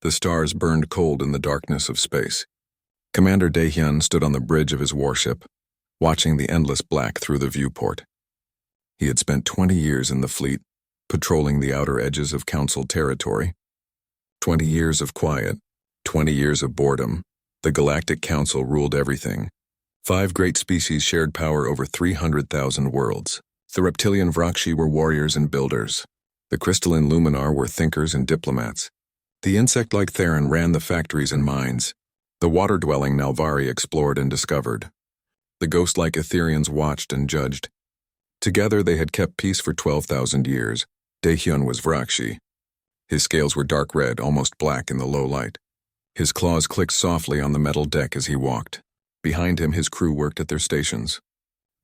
The stars burned cold in the darkness of space. Commander Daehyun stood on the bridge of his warship, watching the endless black through the viewport. He had spent 20 years in the fleet, patrolling the outer edges of Council territory. 20 years of quiet, 20 years of boredom. The Galactic Council ruled everything. 5 great species shared power over 300,000 worlds. The reptilian Vrakshi were warriors and builders. The crystalline Luminar were thinkers and diplomats. The insect-like Terran ran the factories and mines. The water-dwelling Nalvari explored and discovered. The ghost-like Etherians watched and judged. Together they had kept peace for 12,000 years. Daehyun was Vrakshi. His scales were dark red, almost black in the low light. His claws clicked softly on the metal deck as he walked. Behind him, his crew worked at their stations.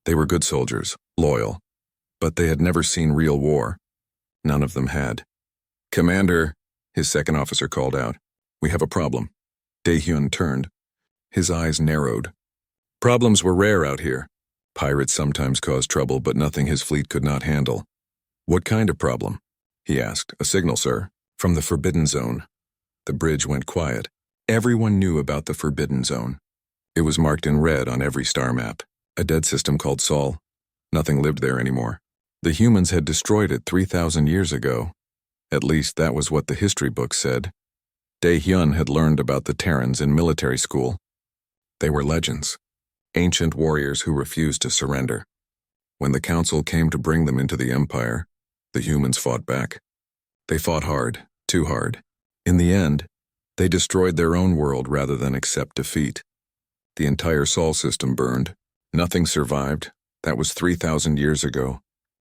They were good soldiers, loyal, but they had never seen real war. None of them had. "Commander," his second officer called out. "We have a problem." Daehyun turned. His eyes narrowed. Problems were rare out here. Pirates sometimes caused trouble, but nothing his fleet could not handle. "What kind of problem?" he asked. "A signal, sir, from the Forbidden Zone." The bridge went quiet. Everyone knew about the Forbidden Zone. It was marked in red on every star map. A dead system called Sol. Nothing lived there anymore. The humans had destroyed it 3,000 years ago. At least that was what the history books said. Daehyun had learned about the Terrans in military school. They were legends. Ancient warriors who refused to surrender. When the Council came to bring them into the Empire, the humans fought back. They fought hard, too hard. In the end, they destroyed their own world rather than accept defeat. The entire Sol system burned. Nothing survived. That was 3,000 years ago.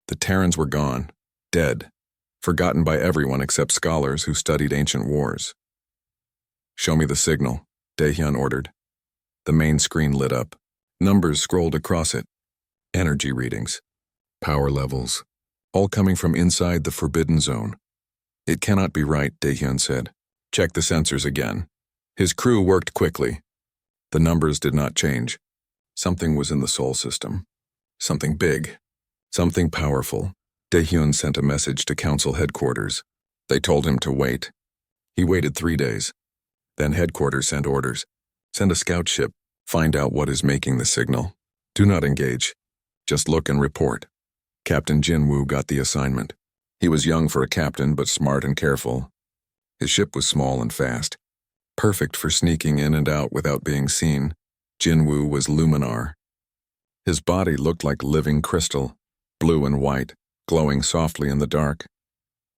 The Terrans were gone, dead, forgotten by everyone except scholars who studied ancient wars. "Show me the signal," Daehyun ordered. The main screen lit up. Numbers scrolled across it. Energy readings, power levels, all coming from inside the Forbidden Zone. "It cannot be right," Daehyun said. "Check the sensors again." His crew worked quickly. The numbers did not change. Something was in the Sol system. Something big. Something powerful. Daehyun sent a message to Council headquarters. They told him to wait. He waited 3 days. Then headquarters sent orders. Send a scout ship. Find out what is making the signal. Do not engage. Just look and report. Captain Jinwoo got the assignment. He was young for a captain, but smart and careful. His ship was small and fast. Perfect for sneaking in and out without being seen. Jinwoo was Luminar. His body looked like living crystal, blue and white, glowing softly in the dark.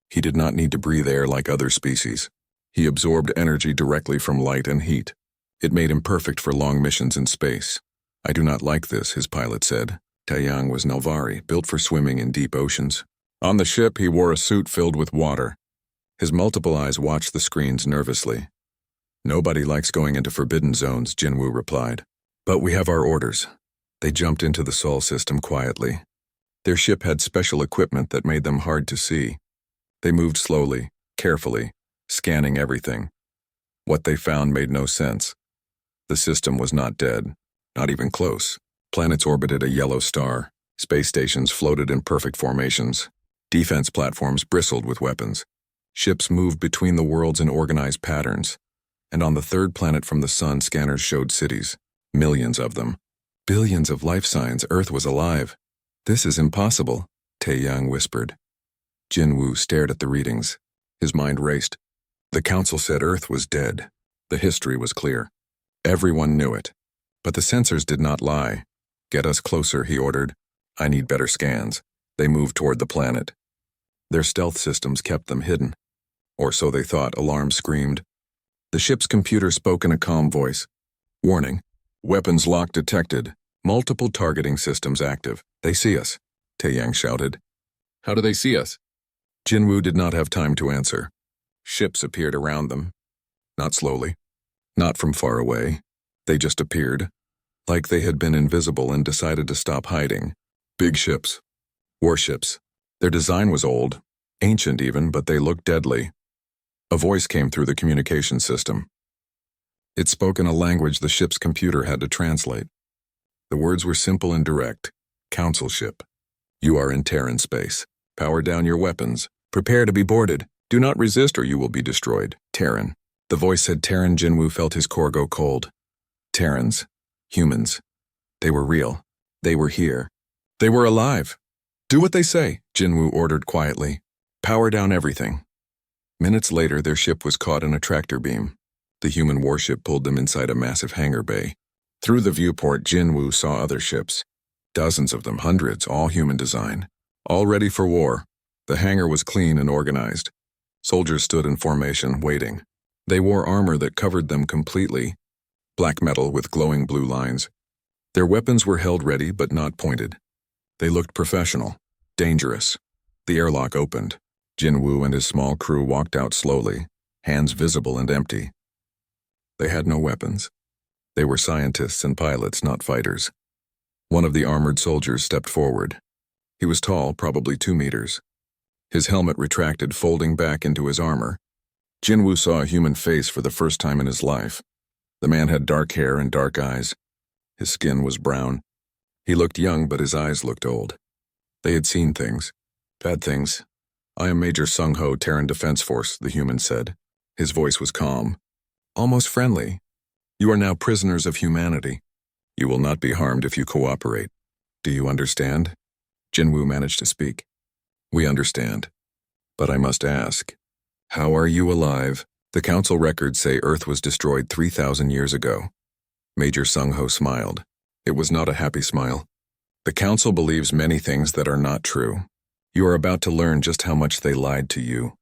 He did not need to breathe air like other species. He absorbed energy directly from light and heat. It made him perfect for long missions in space. "I do not like this," his pilot said. Taeyang was Nalvari, built for swimming in deep oceans. On the ship, he wore a suit filled with water. His multiple eyes watched the screens nervously. "Nobody likes going into forbidden zones," Jinwoo replied. "But we have our orders." They jumped into the Sol system quietly. Their ship had special equipment that made them hard to see. They moved slowly, carefully, scanning everything. What they found made no sense. The system was not dead, not even close. Planets orbited a yellow star. Space stations floated in perfect formations. Defense platforms bristled with weapons. Ships moved between the worlds in organized patterns. And on the third planet from the sun, scanners showed cities. Millions of them. Billions of life signs. Earth was alive. "This is impossible," Taeyang whispered. Jinwoo stared at the readings. His mind raced. The Council said Earth was dead. The history was clear. Everyone knew it. But the sensors did not lie. "Get us closer," he ordered. "I need better scans." They moved toward the planet. Their stealth systems kept them hidden. Or so they thought, alarms screamed. The ship's computer spoke in a calm voice. "Warning. Weapons lock detected. Multiple targeting systems active. They see us," Taeyang shouted. "How do they see us?" Jinwoo did not have time to answer. Ships appeared around them. Not slowly. Not from far away. They just appeared. Like they had been invisible and decided to stop hiding. Big ships. Warships. Their design was old. Ancient even, but they looked deadly. A voice came through the communication system. It spoke in a language the ship's computer had to translate. The words were simple and direct. "Council ship. You are in Terran space. Power down your weapons. Prepare to be boarded. Do not resist or you will be destroyed. Terran." The voice said Terran. Jinwoo felt his core go cold. Terrans. Humans. They were real. They were here. They were alive. Do what they say, Jinwoo ordered quietly. Power down everything. Minutes later, their ship was caught in a tractor beam. The human warship pulled them inside a massive hangar bay. Through the viewport, Jinwoo saw other ships. Dozens of them, hundreds, all human design. All ready for war. The hangar was clean and organized. Soldiers stood in formation, waiting. They wore armor that covered them completely, black metal with glowing blue lines. Their weapons were held ready but not pointed. They looked professional, dangerous. The airlock opened. Jinwoo and his small crew walked out slowly, hands visible and empty. They had no weapons. They were scientists and pilots, not fighters. One of the armored soldiers stepped forward. He was tall, probably 2 meters. His helmet retracted, folding back into his armor. Jinwoo saw a human face for the first time in his life. The man had dark hair and dark eyes. His skin was brown. He looked young, but his eyes looked old. They had seen things. Bad things. I am Major Sung-ho, Terran Defense Force, the human said. His voice was calm, almost friendly. You are now prisoners of humanity. You will not be harmed if you cooperate. Do you understand? Jinwoo managed to speak. We understand. But I must ask, how are you alive? The council records say Earth was destroyed 3,000 years ago. Major Sung-ho smiled. It was not a happy smile. The council believes many things that are not true. You are about to learn just how much they lied to you.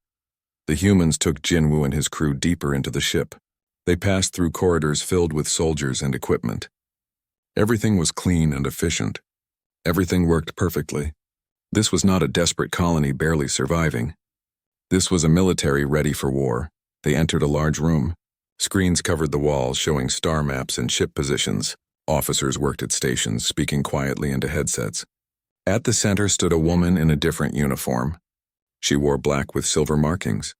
The humans took Jinwoo and his crew deeper into the ship. They passed through corridors filled with soldiers and equipment. Everything was clean and efficient. Everything worked perfectly. This was not a desperate colony barely surviving. This was a military ready for war. They entered a large room. Screens covered the walls showing star maps and ship positions. Officers worked at stations, speaking quietly into headsets. At the center stood a woman in a different uniform. She wore black with silver markings.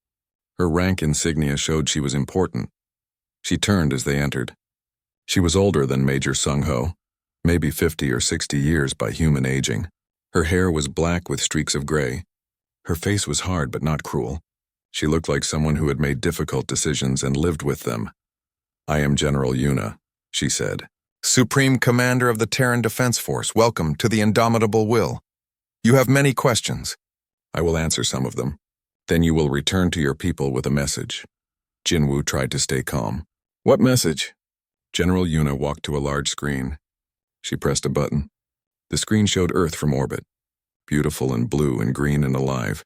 Her rank insignia showed she was important. She turned as they entered. She was older than Major Sung-ho, maybe 50 or 60 years by human aging. Her hair was black with streaks of gray. Her face was hard but not cruel. She looked like someone who had made difficult decisions and lived with them. I am General Yuna, she said. Supreme Commander of the Terran Defense Force, welcome to the Indomitable Will. You have many questions. I will answer some of them. Then you will return to your people with a message. Jinwoo tried to stay calm. What message? General Yuna walked to a large screen. She pressed a button. The screen showed Earth from orbit, beautiful and blue and green and alive.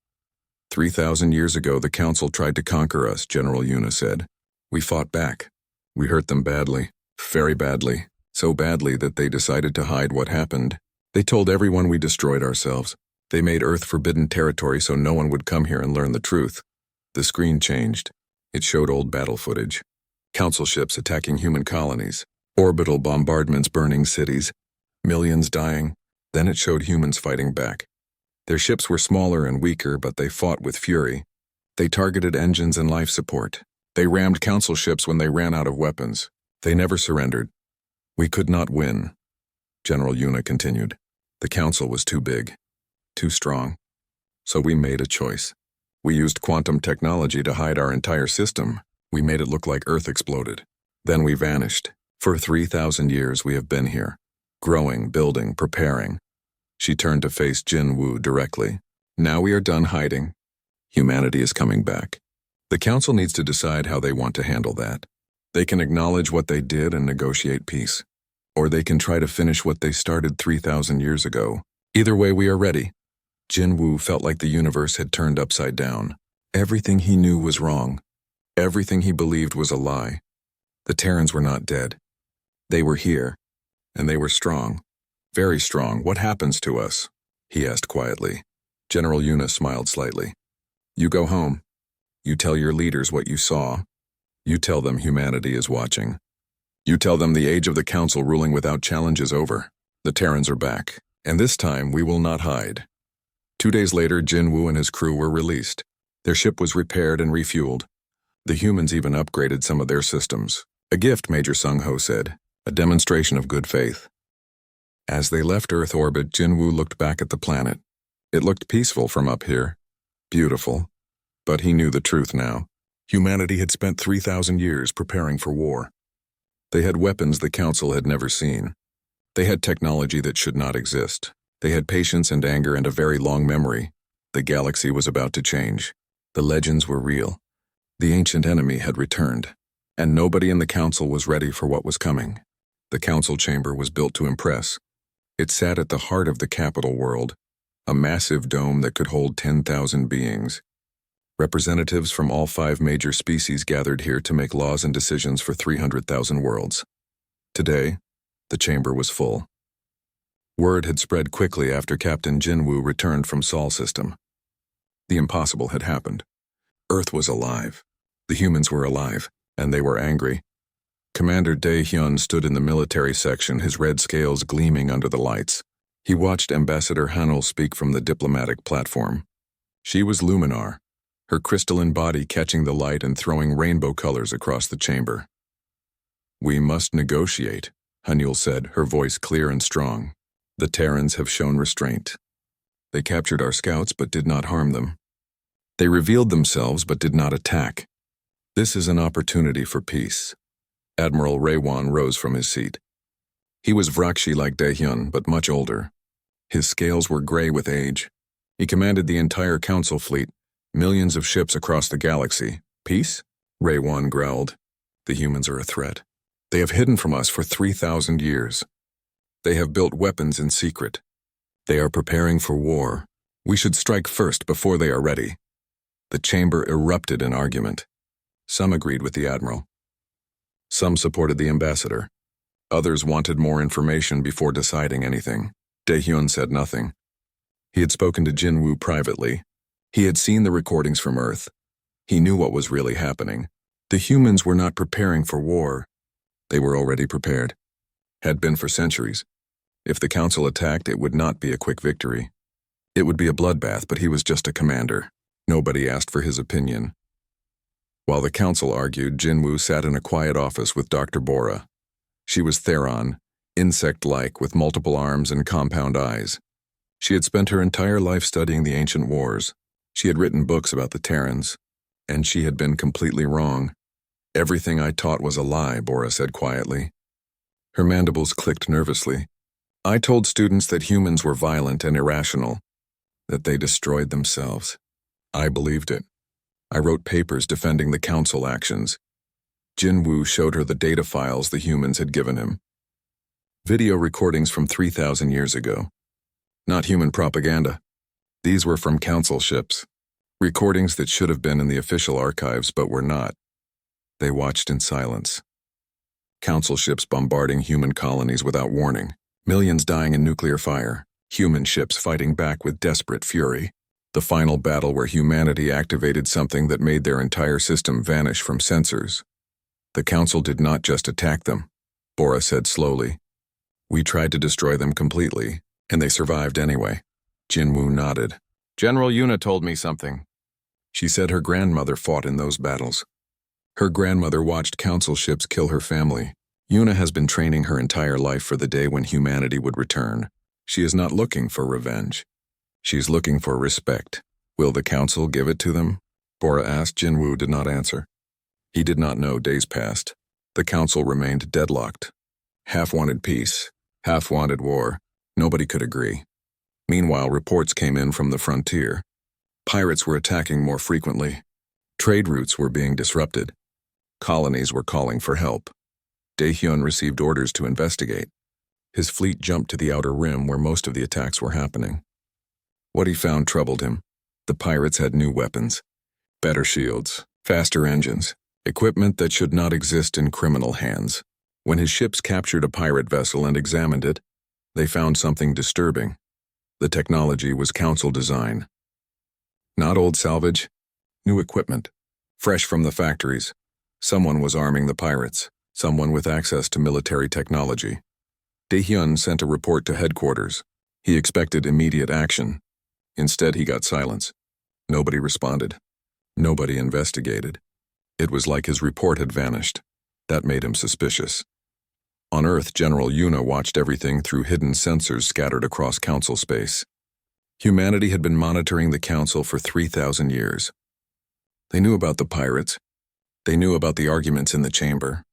3,000 years ago, the Council tried to conquer us, General Yuna said. We fought back. We hurt them badly, very badly, so badly that they decided to hide what happened. They told everyone we destroyed ourselves. They made Earth forbidden territory so no one would come here and learn the truth. The screen changed. It showed old battle footage. Council ships attacking human colonies, orbital bombardments burning cities, millions dying. Then it showed humans fighting back. Their ships were smaller and weaker, but they fought with fury. They targeted engines and life support. They rammed council ships when they ran out of weapons. They never surrendered. We could not win, General Yuna continued. The council was too big, too strong. So we made a choice. We used quantum technology to hide our entire system. We made it look like Earth exploded. Then we vanished. For 3,000 years we have been here, growing, building, preparing. She turned to face Jinwoo directly. Now we are done hiding. Humanity is coming back. The council needs to decide how they want to handle that. They can acknowledge what they did and negotiate peace. Or they can try to finish what they started 3,000 years ago. Either way, we are ready. Jinwoo felt like the universe had turned upside down. Everything he knew was wrong. Everything he believed was a lie. The Terrans were not dead. They were here, and they were strong. Very strong. What happens to us? He asked quietly. General Yuna smiled slightly. You go home. You tell your leaders what you saw. You tell them humanity is watching. You tell them the age of the council ruling without challenge is over. The Terrans are back, and this time we will not hide. 2 days later, Jinwoo and his crew were released. Their ship was repaired and refueled. The humans even upgraded some of their systems. A gift, Major Sung-ho said. A demonstration of good faith. As they left Earth orbit, Jinwoo looked back at the planet. It looked peaceful from up here. Beautiful. But he knew the truth now. Humanity had spent 3,000 years preparing for war. They had weapons the Council had never seen. They had technology that should not exist. They had patience and anger and a very long memory. The galaxy was about to change. The legends were real. The ancient enemy had returned, and nobody in the Council was ready for what was coming. The Council chamber was built to impress. It sat at the heart of the capital world, a massive dome that could hold 10,000 beings. Representatives from all 5 major species gathered here to make laws and decisions for 300,000 worlds. Today, the chamber was full. Word had spread quickly after Captain Jinwoo returned from Sol system. The impossible had happened. Earth was alive. The humans were alive, and they were angry. Commander Dae-hyun stood in the military section, his red scales gleaming under the lights. He watched Ambassador Hanul speak from the diplomatic platform. She was Luminar, her crystalline body catching the light and throwing rainbow colors across the chamber. "We must negotiate," Hanul said, her voice clear and strong. "The Terrans have shown restraint. They captured our scouts but did not harm them. They revealed themselves but did not attack. This is an opportunity for peace." Admiral Raewon rose from his seat. He was Vrakshi like Dae-hyun, but much older. His scales were gray with age. He commanded the entire Council fleet, millions of ships across the galaxy. "Peace?" Raewon growled. "The humans are a threat. They have hidden from us for 3,000 years. They have built weapons in secret. They are preparing for war. We should strike first before they are ready." The chamber erupted in argument. Some agreed with the Admiral. Some supported the ambassador. Others wanted more information before deciding anything. Dae-hyun said nothing. He had spoken to Jinwoo privately. He had seen the recordings from Earth. He knew what was really happening. The humans were not preparing for war. They were already prepared. Had been for centuries. If the Council attacked, it would not be a quick victory. It would be a bloodbath, but he was just a commander. Nobody asked for his opinion. While the Council argued, Jinwoo sat in a quiet office with Dr. Bora. She was Terran, insect-like with multiple arms and compound eyes. She had spent her entire life studying the ancient wars. She had written books about the Terrans, and she had been completely wrong. "Everything I taught was a lie," Bora said quietly. Her mandibles clicked nervously. "I told students that humans were violent and irrational, that they destroyed themselves. I believed it. I wrote papers defending the Council actions." Jinwoo showed her the data files the humans had given him. Video recordings from 3,000 years ago. Not human propaganda. These were from Council ships. Recordings that should have been in the official archives but were not. They watched in silence. Council ships bombarding human colonies without warning. Millions dying in nuclear fire. Human ships fighting back with desperate fury. The final battle where humanity activated something that made their entire system vanish from sensors. The Council did not just attack them, Bora said slowly. "We tried to destroy them completely, and they survived anyway." Jinwoo nodded. "General Yuna told me something." She said her grandmother fought in those battles. Her grandmother watched Council ships kill her family. Yuna has been training her entire life for the day when humanity would return. She is not looking for revenge. She's looking for respect. "Will the Council give it to them?" Bora asked. Jinwoo did not answer. He did not know. Days passed. The Council remained deadlocked. Half wanted peace, half wanted war. Nobody could agree. Meanwhile, reports came in from the frontier. Pirates were attacking more frequently. Trade routes were being disrupted. Colonies were calling for help. Dae-hyun received orders to investigate. His fleet jumped to the outer rim where most of the attacks were happening. What he found troubled him. The pirates had new weapons. Better shields, faster engines, equipment that should not exist in criminal hands. When his ships captured a pirate vessel and examined it, they found something disturbing. The technology was Council design. Not old salvage, new equipment, fresh from the factories. Someone was arming the pirates, someone with access to military technology. Dae-hyun sent a report to headquarters. He expected immediate action. Instead, he got silence. Nobody responded. Nobody investigated. It was like his report had vanished. That made him suspicious. On Earth, General Yuna watched everything through hidden sensors scattered across Council space. Humanity had been monitoring the Council for 3,000 years. They knew about the pirates, They knew about the arguments in the chamber.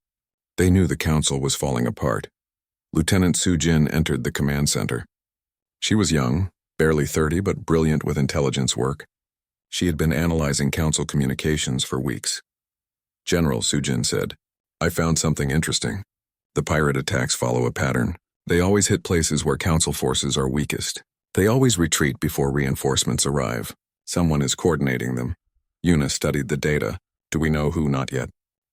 They knew the council was falling apart. Lieutenant Sujin entered the command center. She was young, barely 30, but brilliant with intelligence work. She had been analyzing council communications for weeks. General, Sujin said, I found something interesting. The pirate attacks follow a pattern. They always hit places where council forces are weakest. They always retreat before reinforcements arrive. Someone is coordinating them. Yuna studied the data. Do we know who? Not yet.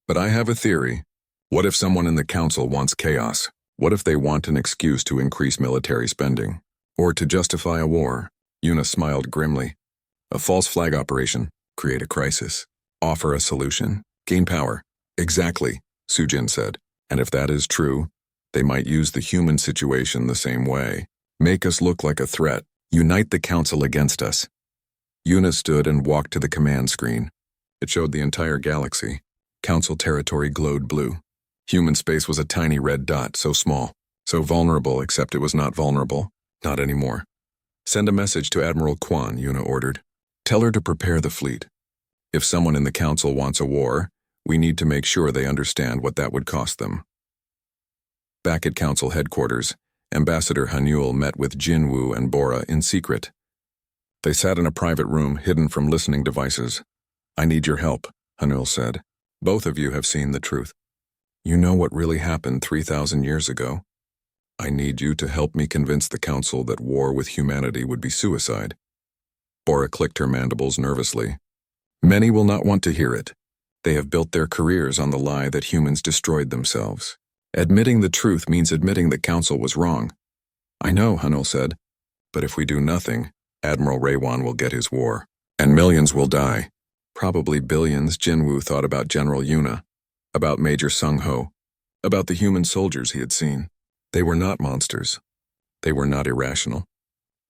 But I have a theory. What if someone in the council wants chaos? What if they want an excuse to increase military spending? Or to justify a war? Yuna smiled grimly. A false flag operation. Create a crisis. Offer a solution. Gain power. Exactly, Sujin said. And if that is true, they might use the human situation the same way. Make us look like a threat. Unite the council against us. Yuna stood and walked to the command screen. It showed the entire galaxy. Council territory glowed blue. Human space was a tiny red dot, so small, so vulnerable, except it was not vulnerable. Not anymore. Send a message to Admiral Kwan, Yuna ordered. Tell her to prepare the fleet. If someone in the council wants a war, we need to make sure they understand what that would cost them. Back at council headquarters, Ambassador Hanul met with Jinwoo and Bora in secret. They sat in a private room hidden from listening devices. I need your help, Hanul said. Both of you have seen the truth. You know what really happened 3,000 years ago. I need you to help me convince the council that war with humanity would be suicide. Bora clicked her mandibles nervously. Many will not want to hear it. They have built their careers on the lie that humans destroyed themselves. Admitting the truth means admitting the council was wrong. I know, Hanul said. But if we do nothing, Admiral Raywan will get his war. And millions will die. Probably billions. Jinwoo thought about General Yuna, about Major Sung-ho, about the human soldiers he had seen. They were not monsters. They were not irrational.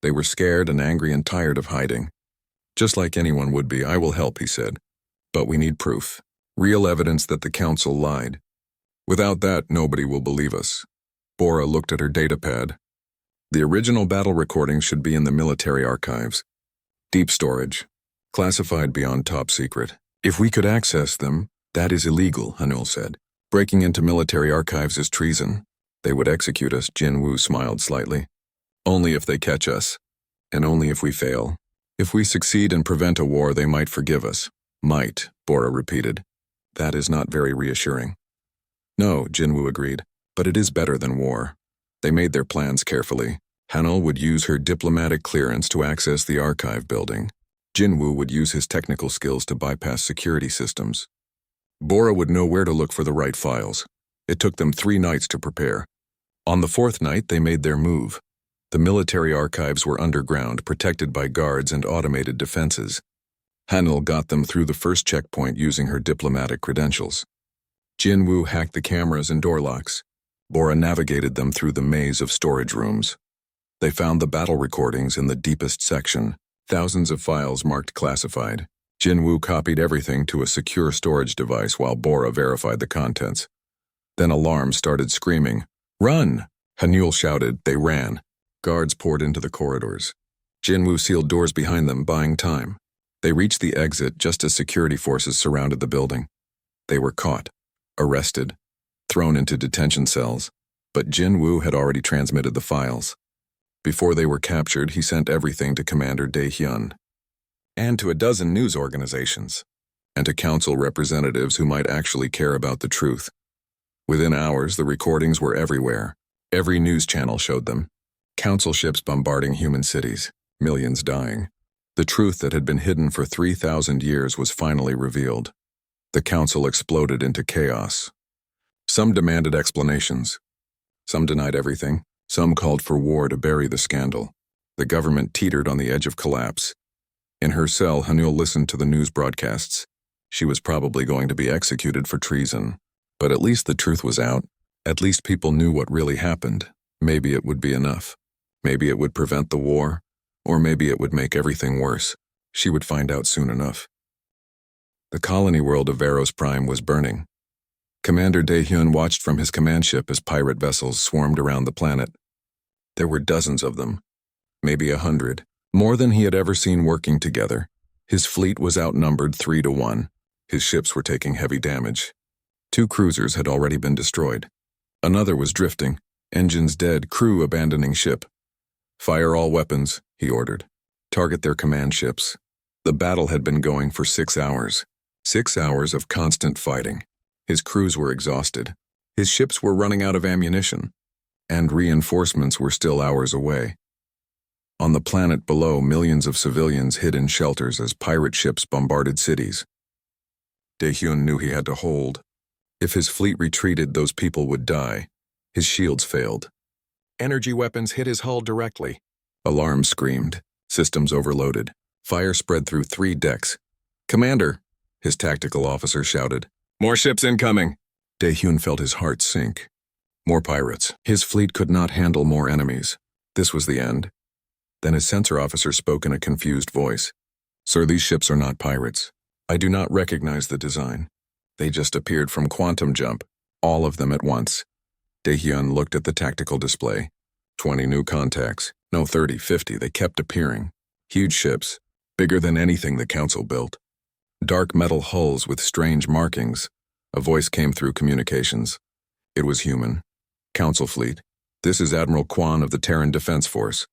They were scared and angry and tired of hiding. Just like anyone would be. I will help, he said. But we need proof. Real evidence that the council lied. Without that, nobody will believe us. Bora looked at her datapad. The original battle recordings should be in the military archives. Deep storage. Classified beyond top secret. If we could access them, that is illegal, Hanul said. Breaking into military archives is treason. They would execute us, Jinwoo smiled slightly. Only if they catch us. And only if we fail. If we succeed and prevent a war, they might forgive us. Might, Bora repeated. That is not very reassuring. No, Jinwoo agreed, but it is better than war. They made their plans carefully. Hanul would use her diplomatic clearance to access the archive building. Jinwoo would use his technical skills to bypass security systems. Bora would know where to look for the right files. It took them 3 nights to prepare. On the 4th night, they made their move. The military archives were underground, protected by guards and automated defenses. Hanul got them through the first checkpoint using her diplomatic credentials. Jinwoo hacked the cameras and door locks. Bora navigated them through the maze of storage rooms. They found the battle recordings in the deepest section, thousands of files marked classified. Jinwoo copied everything to a secure storage device while Bora verified the contents. Then alarms started screaming. Run! Hanul shouted. They ran. Guards poured into the corridors. Jinwoo sealed doors behind them, buying time. They reached the exit just as security forces surrounded the building. They were caught, arrested, thrown into detention cells, but Jinwoo had already transmitted the files. Before they were captured, he sent everything to Commander Dae-hyun, and to a dozen news organizations, and to council representatives who might actually care about the truth. Within hours, the recordings were everywhere. Every news channel showed them. Council ships bombarding human cities, millions dying. The truth that had been hidden for 3,000 years was finally revealed. The council exploded into chaos. Some demanded explanations. Some denied everything. Some called for war to bury the scandal. The government teetered on the edge of collapse. In her cell, Hanul listened to the news broadcasts. She was probably going to be executed for treason. But at least the truth was out. At least people knew what really happened. Maybe it would be enough. Maybe it would prevent the war. Or maybe it would make everything worse. She would find out soon enough. The colony world of Varos Prime was burning. Commander Dae-hyun watched from his command ship as pirate vessels swarmed around the planet. There were dozens of them. Maybe 100. More than he had ever seen working together. His fleet was outnumbered 3 to 1. His ships were taking heavy damage. 2 cruisers had already been destroyed. Another was drifting, engines dead, crew abandoning ship. "Fire all weapons," he ordered. "Target their command ships." The battle had been going for 6 hours. 6 hours of constant fighting. His crews were exhausted. His ships were running out of ammunition. And reinforcements were still hours away. On the planet below, millions of civilians hid in shelters as pirate ships bombarded cities. Dae-hyun knew he had to hold. If his fleet retreated, those people would die. His shields failed. Energy weapons hit his hull directly. Alarms screamed. Systems overloaded. Fire spread through 3 decks. "Commander," his tactical officer shouted. "More ships incoming." Dae-hyun felt his heart sink. More pirates. His fleet could not handle more enemies. This was the end. Then his sensor officer spoke in a confused voice. "Sir, these ships are not pirates. I do not recognize the design. They just appeared from quantum jump, all of them at once." Dae-hyun looked at the tactical display. 20 new contacts. No, 30, 50, they kept appearing. Huge ships, bigger than anything the Council built. Dark metal hulls with strange markings. A voice came through communications. It was human. "Council fleet, this is Admiral Kwan of the Terran Defense Force.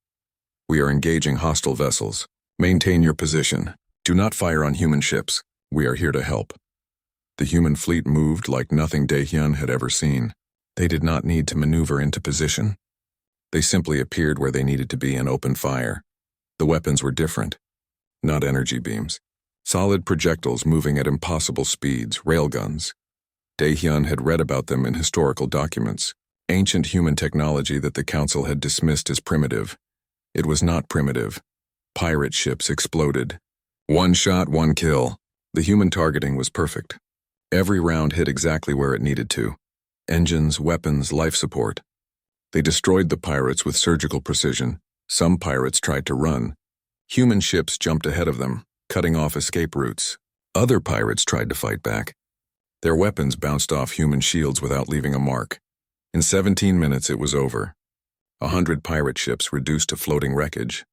We are engaging hostile vessels. Maintain your position. Do not fire on human ships. We are here to help." The human fleet moved like nothing Dae-hyun had ever seen. They did not need to maneuver into position. They simply appeared where they needed to be and opened fire. The weapons were different. Not energy beams. Solid projectiles moving at impossible speeds, railguns. Dae-hyun had read about them in historical documents. Ancient human technology that the Council had dismissed as primitive. It was not primitive. Pirate ships exploded. 1 shot, 1 kill. The human targeting was perfect. Every round hit exactly where it needed to. Engines, weapons, life support. They destroyed the pirates with surgical precision. Some pirates tried to run. Human ships jumped ahead of them, cutting off escape routes. Other pirates tried to fight back. Their weapons bounced off human shields without leaving a mark. In 17 minutes it was over. 100 pirate ships reduced to floating wreckage.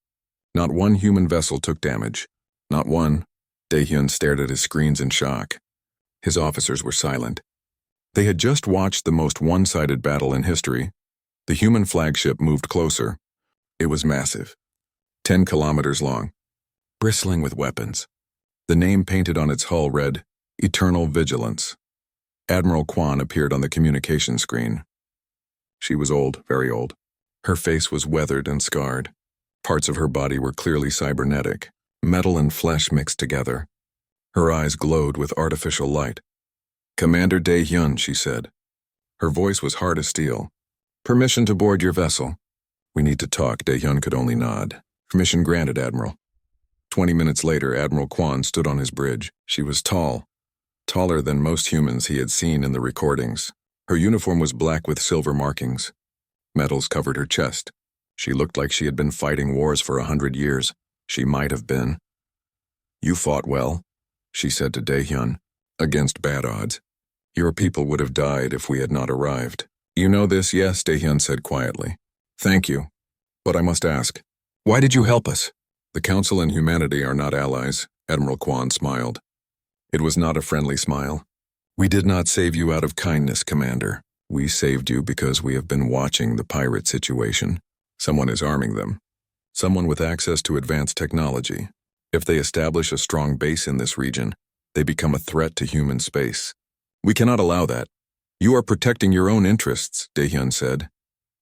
Not one human vessel took damage. Not one. Dae-hyun stared at his screens in shock. His officers were silent. They had just watched the most one-sided battle in history. The human flagship moved closer. It was massive. 10 kilometers long. Bristling with weapons. The name painted on its hull read, "Eternal Vigilance." Admiral Kwan appeared on the communication screen. She was old, very old. Her face was weathered and scarred. Parts of her body were clearly cybernetic, metal and flesh mixed together. Her eyes glowed with artificial light. "Commander Dae-hyun," she said. Her voice was hard as steel. "Permission to board your vessel." "We need to talk." Dae-hyun could only nod. "Permission granted, Admiral." 20 minutes later, Admiral Kwan stood on his bridge. She was tall, taller than most humans he had seen in the recordings. Her uniform was black with silver markings. Medals covered her chest. She looked like she had been fighting wars for 100 years. She might have been. "You fought well," she said to Dae-hyun, "against bad odds. Your people would have died if we had not arrived." "You know this, yes," Dae-hyun said quietly. "Thank you. But I must ask, why did you help us?" "The Council and humanity are not allies," Admiral Kwan smiled. It was not a friendly smile. "We did not save you out of kindness, Commander. We saved you because we have been watching the pirate situation. Someone is arming them. Someone with access to advanced technology. If they establish a strong base in this region, they become a threat to human space. We cannot allow that." "You are protecting your own interests," Dae-hyun said.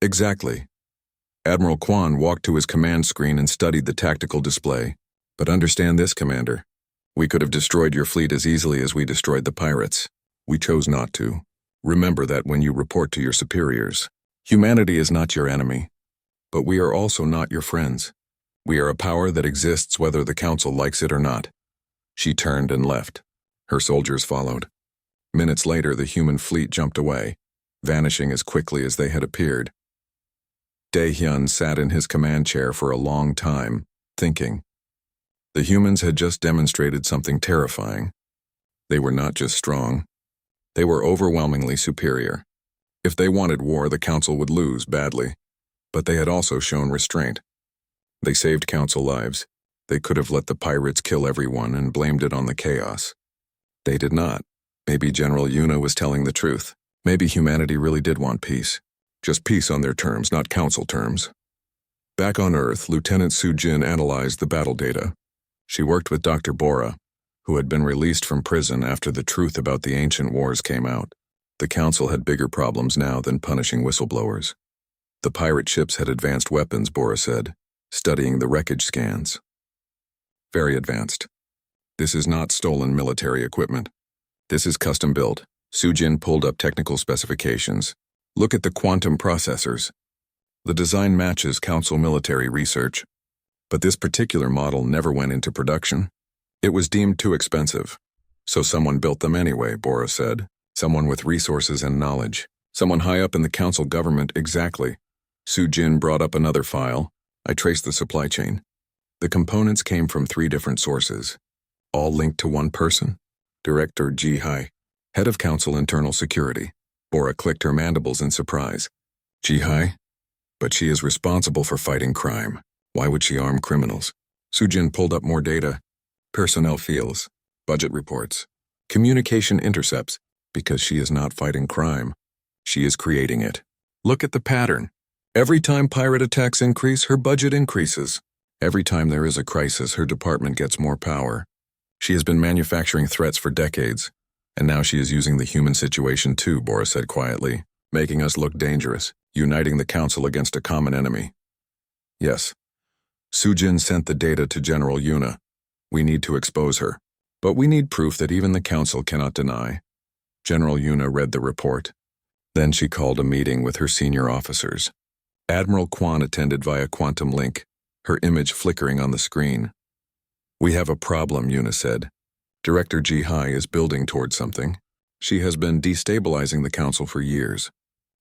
"Exactly." Admiral Kwan walked to his command screen and studied the tactical display. "But understand this, Commander. We could have destroyed your fleet as easily as we destroyed the pirates. We chose not to. Remember that when you report to your superiors. Humanity is not your enemy. But we are also not your friends. We are a power that exists whether the Council likes it or not." She turned and left. Her soldiers followed. Minutes later, the human fleet jumped away, vanishing as quickly as they had appeared. Dae-hyun sat in his command chair for a long time, thinking. The humans had just demonstrated something terrifying. They were not just strong. They were overwhelmingly superior. If they wanted war, the Council would lose badly. But they had also shown restraint. They saved Council lives. They could have let the pirates kill everyone and blamed it on the chaos. They did not. Maybe General Yuna was telling the truth. Maybe humanity really did want peace. Just peace on their terms, not council terms. Back on Earth, Lieutenant Sujin analyzed the battle data. She worked with Dr. Bora, who had been released from prison after the truth about the ancient wars came out. The council had bigger problems now than punishing whistleblowers. The pirate ships had advanced weapons, Bora said, studying the wreckage scans. Very advanced. This is not stolen military equipment. This is custom built. Sujin pulled up technical specifications. Look at the quantum processors. The design matches council military research. But this particular model never went into production. It was deemed too expensive. So someone built them anyway, Bora said. Someone with resources and knowledge. Someone high up in the council government, exactly. Sujin brought up another file. I traced the supply chain. The components came from 3 different sources. All linked to one person. Director Ji Hai, head of council internal security. Bora clicked her mandibles in surprise. Ji Hai? But she is responsible for fighting crime. Why would she arm criminals? Sujin pulled up more data. Personnel fields, budget reports, communication intercepts, because she is not fighting crime. She is creating it. Look at the pattern. Every time pirate attacks increase, her budget increases. Every time there is a crisis, her department gets more power. She has been manufacturing threats for decades, and now she is using the human situation too, Bora said quietly, making us look dangerous, uniting the council against a common enemy. Yes. Sujin sent the data to General Yuna. We need to expose her. But we need proof that even the council cannot deny. General Yuna read the report. Then she called a meeting with her senior officers. Admiral Kwan attended via quantum link, her image flickering on the screen. We have a problem, Yuna said. Director Ji Hai is building towards something. She has been destabilizing the council for years.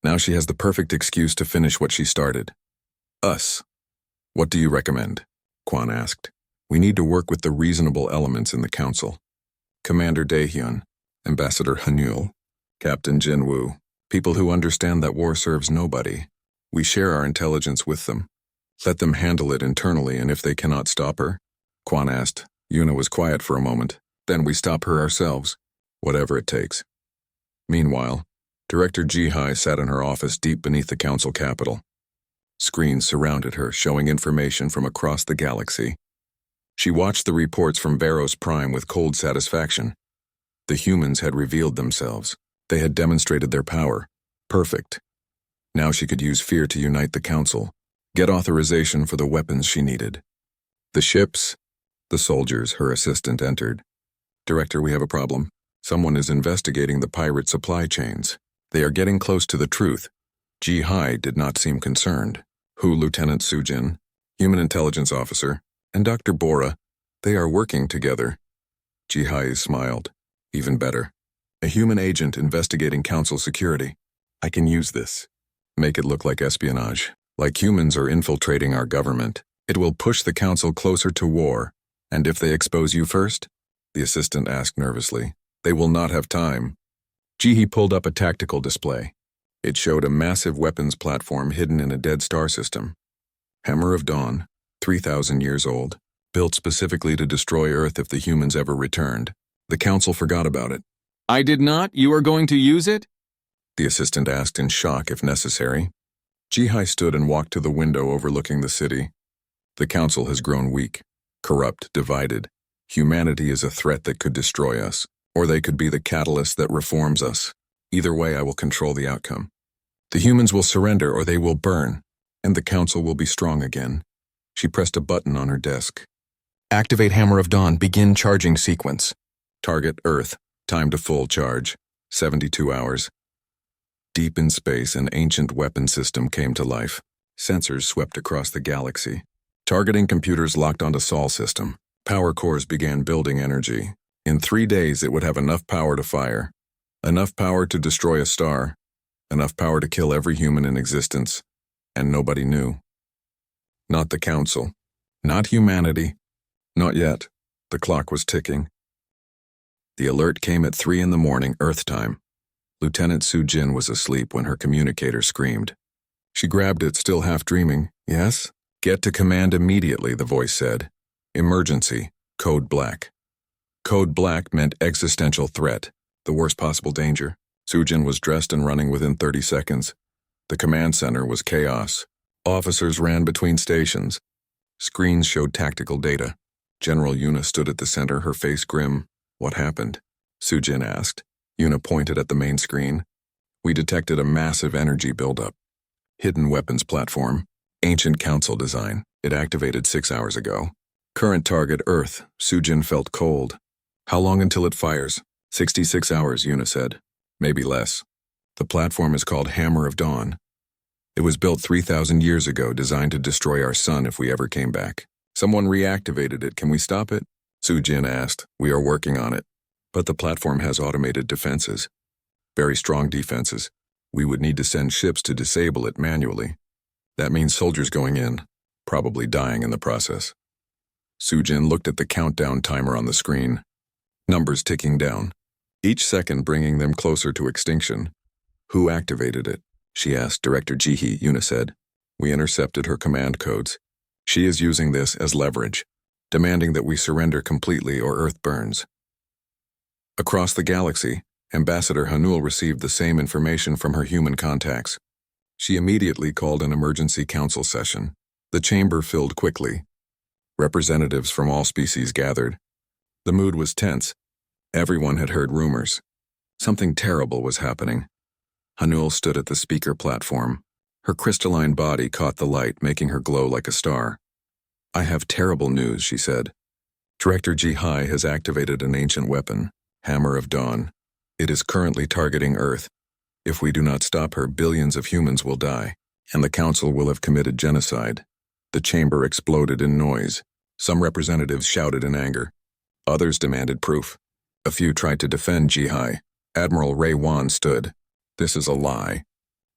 Now she has the perfect excuse to finish what she started. Us. What do you recommend? Kwan asked. We need to work with the reasonable elements in the council. Commander Daehyun, Ambassador Hanul, Captain Jinwoo, people who understand that war serves nobody. We share our intelligence with them. Let them handle it internally, and if they cannot stop her, Kwan asked. Yuna was quiet for a moment. Then we stop her ourselves, whatever it takes. Meanwhile, Director Ji Hai sat in her office deep beneath the council capital. Screens surrounded her, showing information from across the galaxy. She watched the reports from Varos Prime with cold satisfaction. The humans had revealed themselves. They had demonstrated their power. Perfect. Now she could use fear to unite the council, get authorization for the weapons she needed. The ships, the soldiers, her assistant entered. Director, we have a problem. Someone is investigating the pirate supply chains. They are getting close to the truth. Ji Hai did not seem concerned. Who, Lieutenant Sujin, Human Intelligence Officer, and Dr. Bora, they are working together. Ji Hai smiled. Even better. A human agent investigating council security. I can use this. Make it look like espionage. Like humans are infiltrating our government. It will push the council closer to war. And if they expose you first? The assistant asked nervously. They will not have time. Ji Hai pulled up a tactical display. It showed a massive weapons platform hidden in a dead star system. Hammer of Dawn, 3,000 years old, built specifically to destroy Earth if the humans ever returned. The council forgot about it. I did not? You are going to use it? The assistant asked in shock if necessary. Ji Hai stood and walked to the window overlooking the city. The council has grown weak, corrupt, divided. Humanity is a threat that could destroy us, or they could be the catalyst that reforms us. Either way, I will control the outcome. The humans will surrender or they will burn, and the council will be strong again. She pressed a button on her desk. Activate Hammer of Dawn, begin charging sequence. Target Earth, time to full charge, 72 hours. Deep in space, an ancient weapon system came to life. Sensors swept across the galaxy. Targeting computers locked onto Sol system. Power cores began building energy. In 3 days, it would have enough power to fire. Enough power to destroy a star. Enough power to kill every human in existence. And nobody knew. Not the council. Not humanity. Not yet. The clock was ticking. The alert came at 3 in the morning, Earth time. Lieutenant Sujin was asleep when her communicator screamed. She grabbed it, still half dreaming. Yes? Get to command immediately, the voice said. Emergency. Code black. Code Black meant existential threat, the worst possible danger. Sujin was dressed and running within 30 seconds. The command center was chaos. Officers ran between stations. Screens showed tactical data. General Yuna stood at the center, her face grim. What happened? Sujin asked. Yuna pointed at the main screen. We detected a massive energy buildup. Hidden weapons platform. Ancient Council design. It activated 6 hours ago. Current target Earth. Sujin felt cold. How long until it fires? 66 hours, Yuna said. Maybe less. The platform is called Hammer of Dawn. It was built 3,000 years ago, designed to destroy our sun if we ever came back. Someone reactivated it. Can we stop it? Sujin asked. We are working on it. But the platform has automated defenses. Very strong defenses. We would need to send ships to disable it manually. That means soldiers going in, probably dying in the process. Sujin looked at the countdown timer on the screen. Numbers ticking down. Each second bringing them closer to extinction. Who activated it? She asked Director Jihi, Yuna said. We intercepted her command codes. She is using this as leverage, demanding that we surrender completely or Earth burns. Across the galaxy, Ambassador Hanul received the same information from her human contacts. She immediately called an emergency council session. The chamber filled quickly. Representatives from all species gathered. The mood was tense. Everyone had heard rumors. Something terrible was happening. Hanul stood at the speaker platform. Her crystalline body caught the light, making her glow like a star. I have terrible news, she said. Director Jihi has activated an ancient weapon, Hammer of Dawn. It is currently targeting Earth. If we do not stop her, billions of humans will die, and the Council will have committed genocide. The chamber exploded in noise. Some representatives shouted in anger. Others demanded proof. A few tried to defend Jihi. Admiral Ray Wan stood. This is a lie.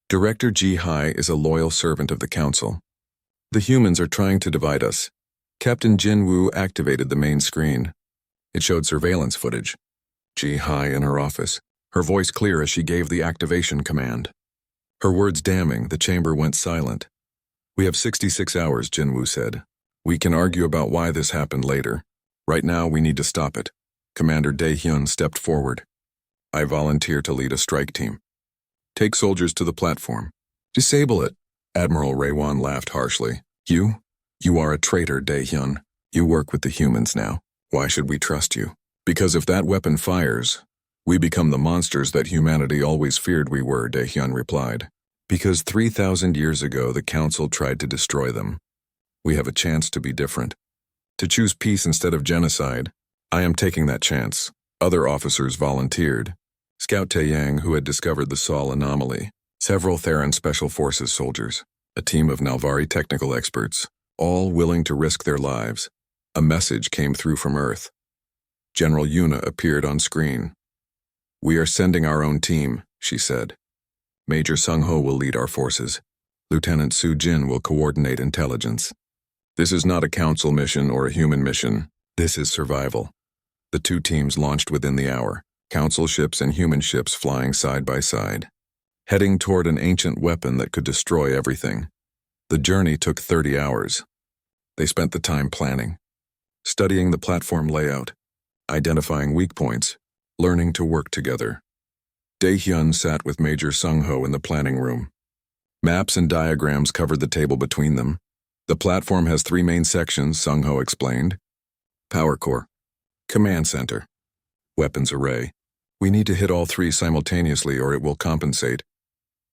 Director Jihi is a loyal servant of the Council. The humans are trying to divide us. Captain Jin Woo activated the main screen. It showed surveillance footage. Jihi in her office, her voice clear as she gave the activation command. Her words damning, the chamber went silent. We have 66 hours, Jin Woo said. We can argue about why this happened later. Right now, we need to stop it. Commander Dae-hyun stepped forward. I volunteer to lead a strike team. Take soldiers to the platform. Disable it. Admiral Ray-wan laughed harshly. You are a traitor, Dae-hyun. You work with the humans now. Why should we trust you? Because if that weapon fires, we become the monsters that humanity always feared we were, Dae-hyun replied. Because 3,000 years ago the Council tried to destroy them. We have a chance to be different. To choose peace instead of genocide. I am taking that chance. Other officers volunteered. Scout Taeyang, who had discovered the Sol anomaly, several Terran Special Forces soldiers, a team of Nalvari technical experts, all willing to risk their lives. A message came through from Earth. General Yuna appeared on screen. We are sending our own team, she said. Major Sung-ho will lead our forces. Lieutenant Su-jin will coordinate intelligence. This is not a council mission or a human mission. This is survival. The two teams launched within the hour. Council ships and human ships flying side by side, heading toward an ancient weapon that could destroy everything. The journey took 30 hours. They spent the time planning, studying the platform layout, identifying weak points, learning to work together. Dae-hyun sat with Major Sung-ho in the planning room. Maps and diagrams covered the table between them. The platform has 3 main sections, Sung-ho explained. Power core, command center, weapons array. We need to hit all 3 simultaneously or it will compensate.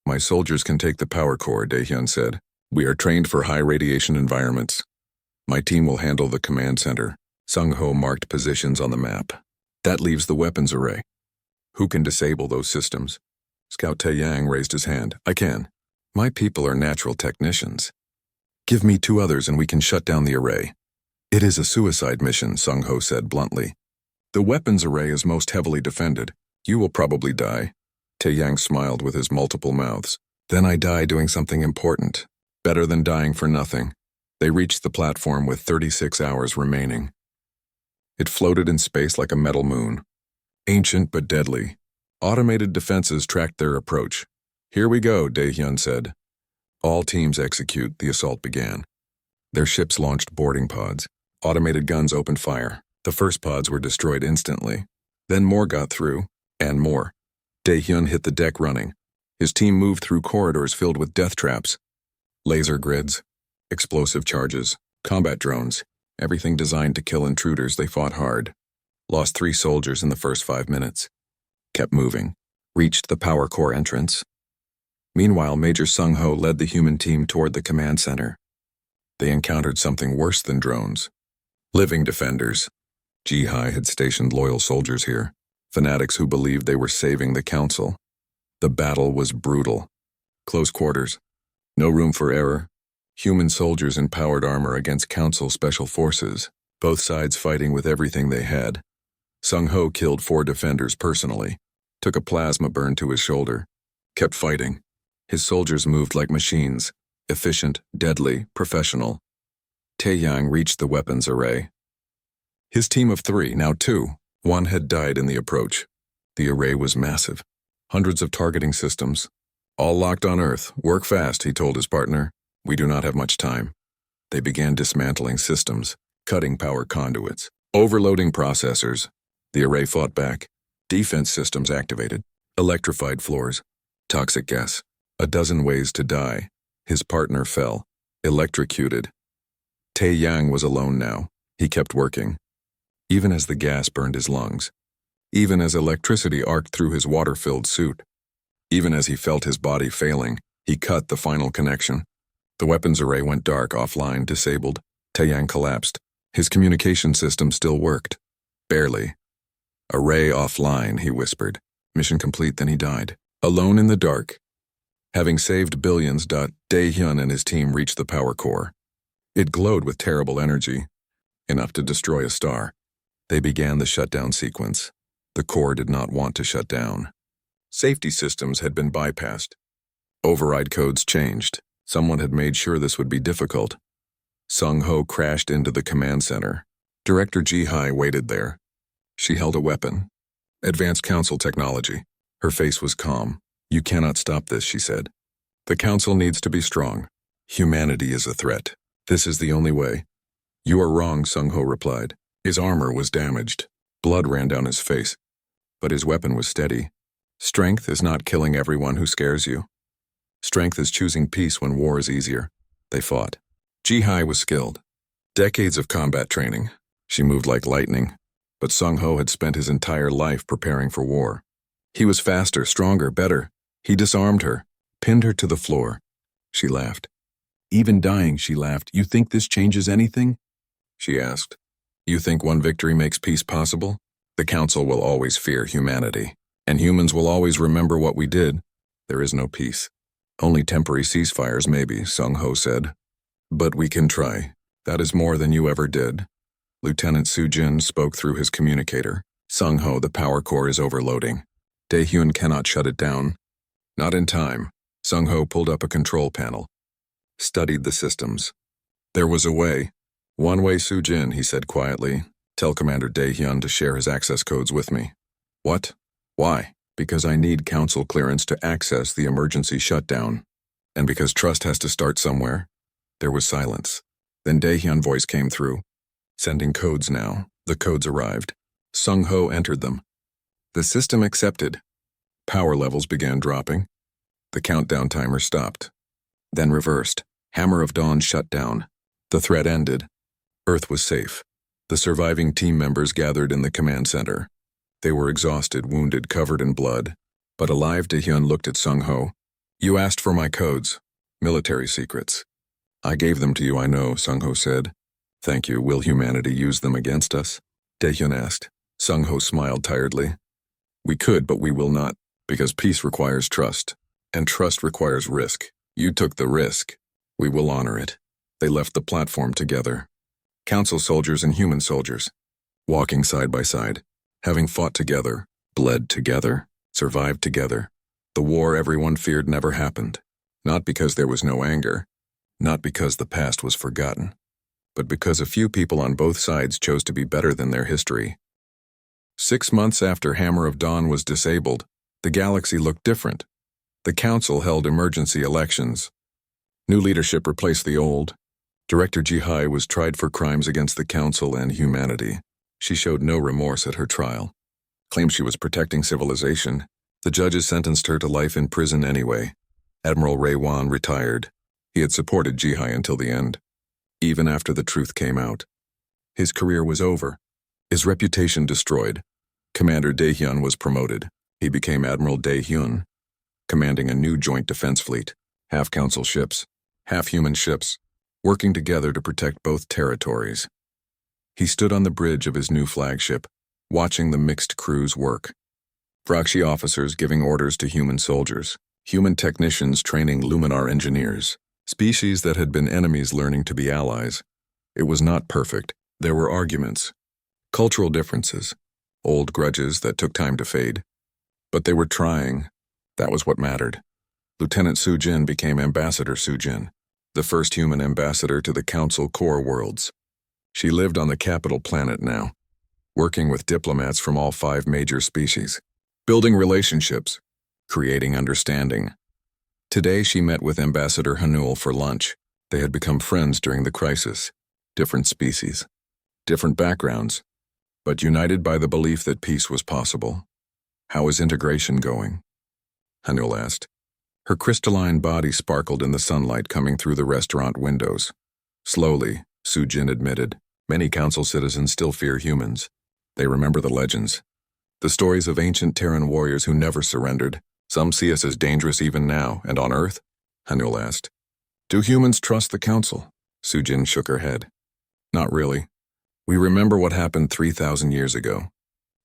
My soldiers can take the power core, Dae-hyun said. We are trained for high radiation environments. My team will handle the command center. Sung-ho marked positions on the map. That leaves the weapons array. Who can disable those systems? Scout Taeyang raised his hand. I can. My people are natural technicians. Give me 2 others and we can shut down the array. It is a suicide mission, Sung-ho said bluntly. The weapons array is most heavily defended. You will probably die. Taeyang smiled with his multiple mouths. Then I die doing something important. Better than dying for nothing. They reached the platform with 36 hours remaining. It floated in space like a metal moon. Ancient but deadly. Automated defenses tracked their approach. Here we go, Dae-hyun said. All teams execute, the assault began. Their ships launched boarding pods. Automated guns opened fire. The first pods were destroyed instantly. Then more got through, and more. Dae-hyun hit the deck running. His team moved through corridors filled with death traps, laser grids, explosive charges, combat drones, everything designed to kill intruders. They fought hard. Lost 3 soldiers in the first 5 minutes. Kept moving. Reached the power core entrance. Meanwhile, Major Sung-ho led the human team toward the command center. They encountered something worse than drones. Living defenders. HFY had stationed loyal soldiers here, fanatics who believed they were saving the council. The battle was brutal. Close quarters. No room for error. Human soldiers in powered armor against council special forces, both sides fighting with everything they had. Sung-ho killed 4 defenders personally, took a plasma burn to his shoulder, kept fighting. His soldiers moved like machines, efficient, deadly, professional. Tae-yang reached the weapons array. His team of 3, now 2, one had died in the approach. The array was massive. Hundreds of targeting systems. All locked on Earth. Work fast, he told his partner. We do not have much time. They began dismantling systems, cutting power conduits, overloading processors. The array fought back. Defense systems activated. Electrified floors. Toxic gas. A dozen ways to die. His partner fell. Electrocuted. Tae-yang was alone now. He kept working. Even as the gas burned his lungs. Even as electricity arced through his water-filled suit. Even as he felt his body failing, he cut the final connection. The weapons array went dark, offline, disabled. Tae-yang collapsed. His communication system still worked. Barely. Array offline, he whispered. Mission complete, then he died. Alone in the dark. Having saved billions, Dae-hyun and his team reached the power core. It glowed with terrible energy, enough to destroy a star. They began the shutdown sequence. The core did not want to shut down. Safety systems had been bypassed. Override codes changed. Someone had made sure this would be difficult. Sung-ho crashed into the command center. Director HFY waited there. She held a weapon. Advanced Council technology. Her face was calm. You cannot stop this, she said. The Council needs to be strong. Humanity is a threat. This is the only way. You are wrong, Sung-ho replied. His armor was damaged. Blood ran down his face. But his weapon was steady. Strength is not killing everyone who scares you. Strength is choosing peace when war is easier. They fought. HFY was skilled. Decades of combat training. She moved like lightning. But Sung-ho had spent his entire life preparing for war. He was faster, stronger, better. He disarmed her, pinned her to the floor. She laughed. Even dying, she laughed. You think this changes anything? She asked. You think one victory makes peace possible? The Council will always fear humanity, and humans will always remember what we did. There is no peace. Only temporary ceasefires, maybe, Sung-ho said. But we can try. That is more than you ever did. Lieutenant Soo-jin spoke through his communicator. Sung-ho, the power core is overloading. Dae-hyun cannot shut it down. Not in time. Sung-ho pulled up a control panel. Studied the systems. There was a way. One way, Soo-jin, he said quietly. Tell Commander Dae-hyun to share his access codes with me. What? Why? Because I need Council clearance to access the emergency shutdown. And because trust has to start somewhere. There was silence. Then Dae-hyun's voice came through. Sending codes now. The codes arrived. Sung-ho entered them. The system accepted. Power levels began dropping. The countdown timer stopped. Then reversed. Hammer of Dawn shut down. The threat ended. Earth was safe. The surviving team members gathered in the command center. They were exhausted, wounded, covered in blood. But alive, Dae-hyun looked at Sung-ho. You asked for my codes. Military secrets. I gave them to you, I know, Sung-ho said. Thank you. Will humanity use them against us? Dae-hyun asked. Sung-ho smiled tiredly. We could, but we will not, because peace requires trust, and trust requires risk. You took the risk. We will honor it. They left the platform together. Council soldiers and human soldiers, walking side by side, having fought together, bled together, survived together. The war everyone feared never happened, not because there was no anger, not because the past was forgotten, but because a few people on both sides chose to be better than their history. 6 months after Hammer of Dawn was disabled, the galaxy looked different. The Council held emergency elections. New leadership replaced the old. Director HFY was tried for crimes against the Council and humanity. She showed no remorse at her trial. Claimed she was protecting civilization. The judges sentenced her to life in prison anyway. Admiral Ray Wan retired. He had supported Jihai until the end. Even after the truth came out. His career was over. His reputation destroyed. Commander Daehyun was promoted. He became Admiral Daehyun, commanding a new joint defense fleet, half council ships, half human ships, working together to protect both territories. He stood on the bridge of his new flagship, watching the mixed crews work. Frakshi officers giving orders to human soldiers, human technicians training Luminar engineers, species that had been enemies learning to be allies. It was not perfect. There were arguments, cultural differences, old grudges that took time to fade. But they were trying. That was what mattered. Lieutenant Sujin became Ambassador Sujin, the first human ambassador to the Council Core worlds. She lived on the capital planet now, working with diplomats from all 5 major species, building relationships, creating understanding. Today she met with Ambassador Hanul for lunch. They had become friends during the crisis. Different species, different backgrounds, but united by the belief that peace was possible. How is integration going? Hanul asked. Her crystalline body sparkled in the sunlight coming through the restaurant windows. Slowly, Sujin admitted, many council citizens still fear humans. They remember the legends, the stories of ancient Terran warriors who never surrendered. Some see us as dangerous even now, and on Earth? Hanul asked. Do humans trust the council? Sujin shook her head. Not really. We remember what happened 3,000 years ago.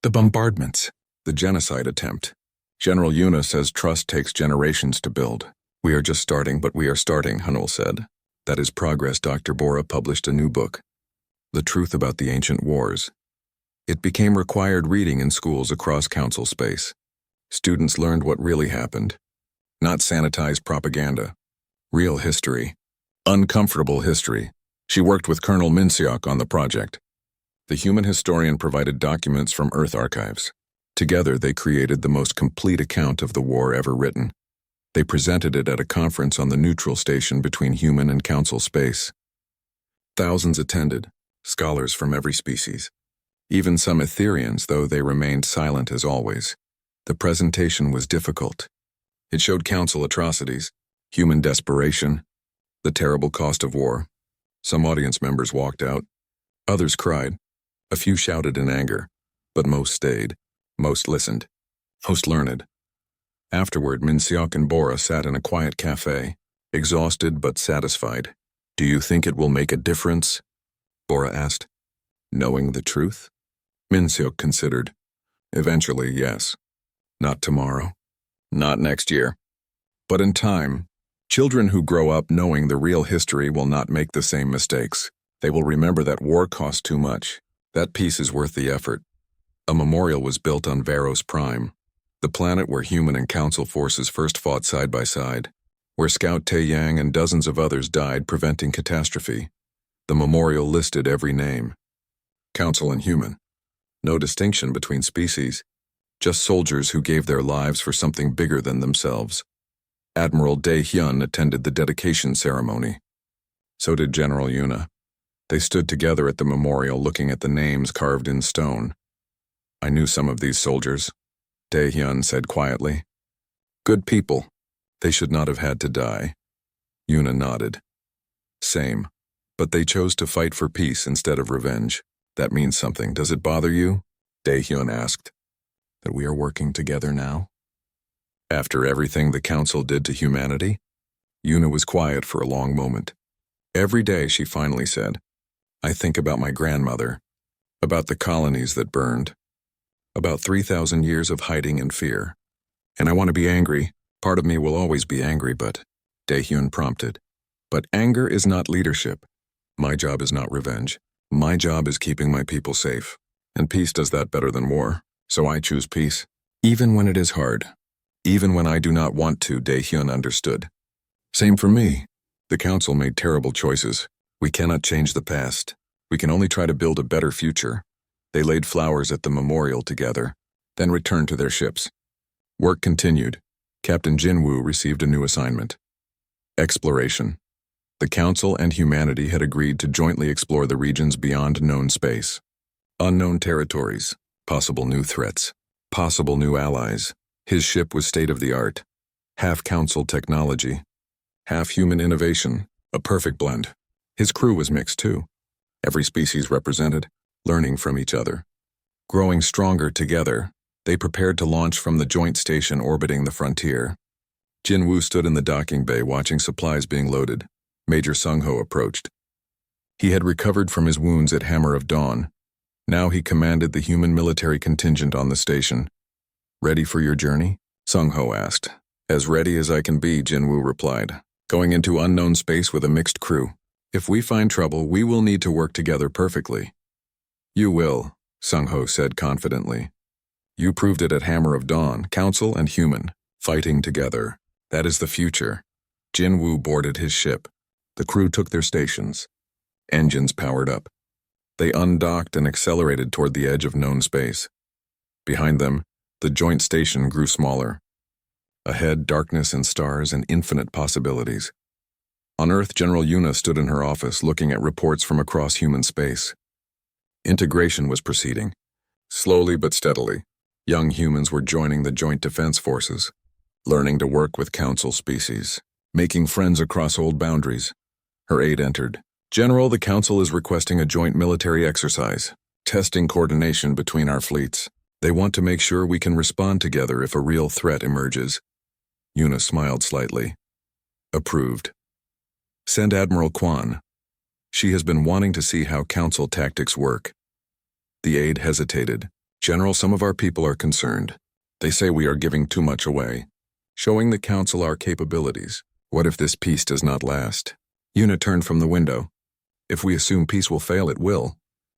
The bombardments, the genocide attempt. General Yuna says trust takes generations to build. We are just starting, but we are starting, Hanul said. That is progress. Dr. Bora published a new book, The Truth About the Ancient Wars. It became required reading in schools across council space. Students learned what really happened. Not sanitized propaganda. Real history. Uncomfortable history. She worked with Colonel Minseok on the project. The human historian provided documents from Earth archives. Together they created the most complete account of the war ever written. They presented it at a conference on the neutral station between human and council space. Thousands attended, scholars from every species. Even some Etherians, though they remained silent as always. The presentation was difficult. It showed council atrocities, human desperation, the terrible cost of war. Some audience members walked out. Others cried. A few shouted in anger, but most stayed. Most listened. Most learned. Afterward, Minseok and Bora sat in a quiet cafe, exhausted but satisfied. Do you think it will make a difference? Bora asked. Knowing the truth? Minseok considered. Eventually, yes. Not tomorrow. Not next year. But in time, children who grow up knowing the real history will not make the same mistakes. They will remember that war cost too much. That peace is worth the effort. A memorial was built on Varos Prime, the planet where human and council forces first fought side by side, where Scout Taeyang and dozens of others died preventing catastrophe. The memorial listed every name. Council and human. No distinction between species. Just soldiers who gave their lives for something bigger than themselves. Admiral Daehyun attended the dedication ceremony. So did General Yuna. They stood together at the memorial looking at the names carved in stone. I knew some of these soldiers, Daehyun said quietly. Good people. They should not have had to die. Yuna nodded. Same. But they chose to fight for peace instead of revenge. That means something. Does it bother you? Daehyun asked. That we are working together now? After everything the council did to humanity? Yuna was quiet for a long moment. Every day, she finally said, I think about my grandmother, about the colonies that burned, about 3,000 years of hiding and fear. And I want to be angry. Part of me will always be angry, but, Daehyun prompted. But anger is not leadership. My job is not revenge. My job is keeping my people safe. And peace does that better than war. So I choose peace. Even when it is hard. Even when I do not want to, Daehyun understood. Same for me. The council made terrible choices. We cannot change the past. We can only try to build a better future. They laid flowers at the memorial together, then returned to their ships. Work continued. Captain Jinwoo received a new assignment. Exploration. The council and humanity had agreed to jointly explore the regions beyond known space. Unknown territories, possible new threats, possible new allies. His ship was state-of-the-art, half council technology, half human innovation, a perfect blend. His crew was mixed too, every species represented, learning from each other. Growing stronger together, they prepared to launch from the joint station orbiting the frontier. Jinwoo stood in the docking bay watching supplies being loaded. Major Sung-ho approached. He had recovered from his wounds at Hammer of Dawn. Now he commanded the human military contingent on the station. "Ready for your journey?" Sung-ho asked. "As ready as I can be," Jinwoo replied. "Going into unknown space with a mixed crew. If we find trouble, we will need to work together perfectly." "You will," Sung-ho said confidently. "You proved it at Hammer of Dawn, council and human, fighting together. That is the future." Jinwoo boarded his ship. The crew took their stations. Engines powered up. They undocked and accelerated toward the edge of known space. Behind them, the joint station grew smaller. Ahead, darkness and stars and infinite possibilities. On Earth, General Yuna stood in her office looking at reports from across human space. Integration was proceeding. Slowly but steadily, young humans were joining the Joint Defense Forces, learning to work with Council species, making friends across old boundaries. Her aide entered. "General, the Council is requesting a joint military exercise, testing coordination between our fleets. They want to make sure we can respond together if a real threat emerges." Yuna smiled slightly. "Approved. Send Admiral Kwan. She has been wanting to see how Council tactics work." The aide hesitated. "General, some of our people are concerned. They say we are giving too much away, showing the Council our capabilities. What if this peace does not last?" Yuna turned from the window. "If we assume peace will fail, it will.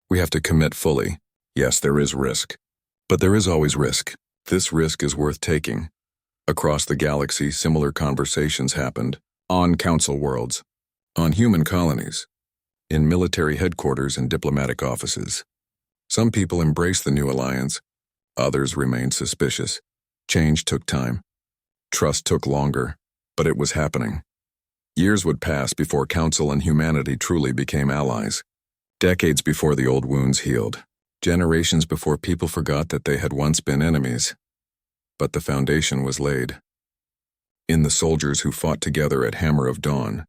We have to commit fully. Yes, there is risk. But there is always risk. This risk is worth taking." Across the galaxy, similar conversations happened. On Council worlds. On human colonies. In military headquarters and diplomatic offices. Some people embraced the new alliance. Others remained suspicious. Change took time. Trust took longer. But it was happening. Years would pass before Council and humanity truly became allies. Decades before the old wounds healed. Generations before people forgot that they had once been enemies. But the foundation was laid. In the soldiers who fought together at Hammer of Dawn.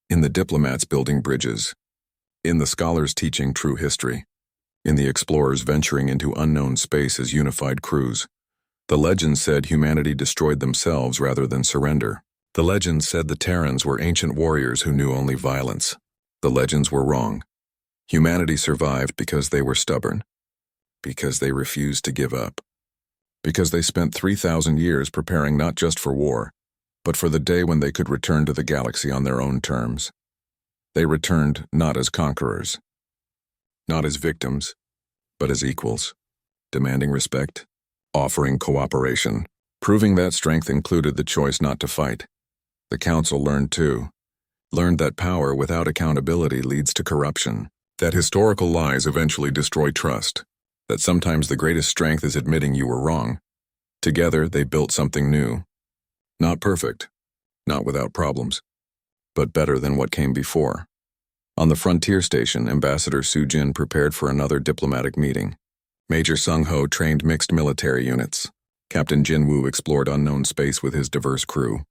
In the diplomats building bridges. In the scholars teaching true history. In the explorers venturing into unknown space as unified crews. The legends said humanity destroyed themselves rather than surrender. The legends said the Terrans were ancient warriors who knew only violence. The legends were wrong. Humanity survived because they were stubborn. Because they refused to give up. Because they spent 3,000 years preparing not just for war, but for the day when they could return to the galaxy on their own terms. They returned not as conquerors, not as victims, but as equals, demanding respect, offering cooperation, proving that strength included the choice not to fight. The Council learned too. Learned that power without accountability leads to corruption, that historical lies eventually destroy trust, that sometimes the greatest strength is admitting you were wrong. Together, they built something new. Not perfect, not without problems, but better than what came before. On the frontier station, Ambassador Su-jin prepared for another diplomatic meeting. Major Sung-ho trained mixed military units. Captain Jinwoo explored unknown space with his diverse crew.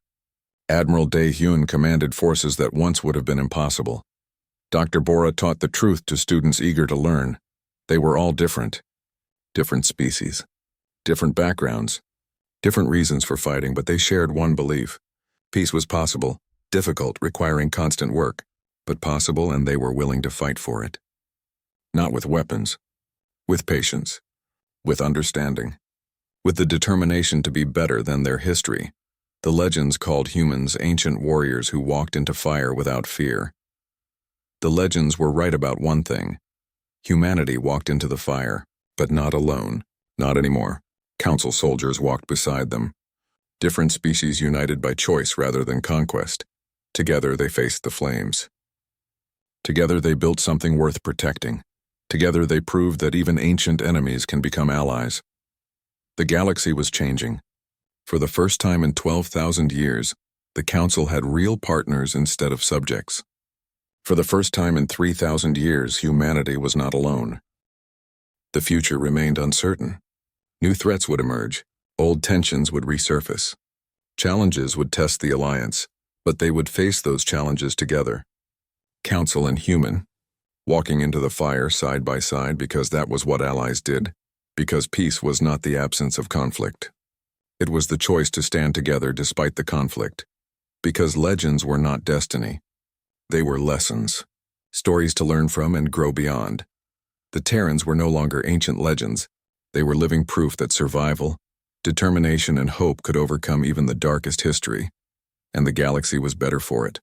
Admiral Dae-hyun commanded forces that once would have been impossible. Dr. Bora taught the truth to students eager to learn. They were all different. Different species. Different backgrounds. Different reasons for fighting, but they shared one belief. Peace was possible, difficult, requiring constant work, but possible, and they were willing to fight for it. Not with weapons. With patience. With understanding. With the determination to be better than their history. The legends called humans ancient warriors who walked into fire without fear. The legends were right about one thing. Humanity walked into the fire, but not alone. Not anymore. Council soldiers walked beside them. Different species united by choice rather than conquest. Together they faced the flames. Together they built something worth protecting. Together they proved that even ancient enemies can become allies. The galaxy was changing. For the first time in 12,000 years, the Council had real partners instead of subjects. For the first time in 3,000 years, humanity was not alone. The future remained uncertain. New threats would emerge, old tensions would resurface. Challenges would test the alliance, but they would face those challenges together. Council and human, walking into the fire side by side because that was what allies did, because peace was not the absence of conflict. It was the choice to stand together despite the conflict, because legends were not destiny. They were lessons, stories to learn from and grow beyond. The Terrans were no longer ancient legends. They were living proof that survival, determination, and hope could overcome even the darkest history, and the galaxy was better for it.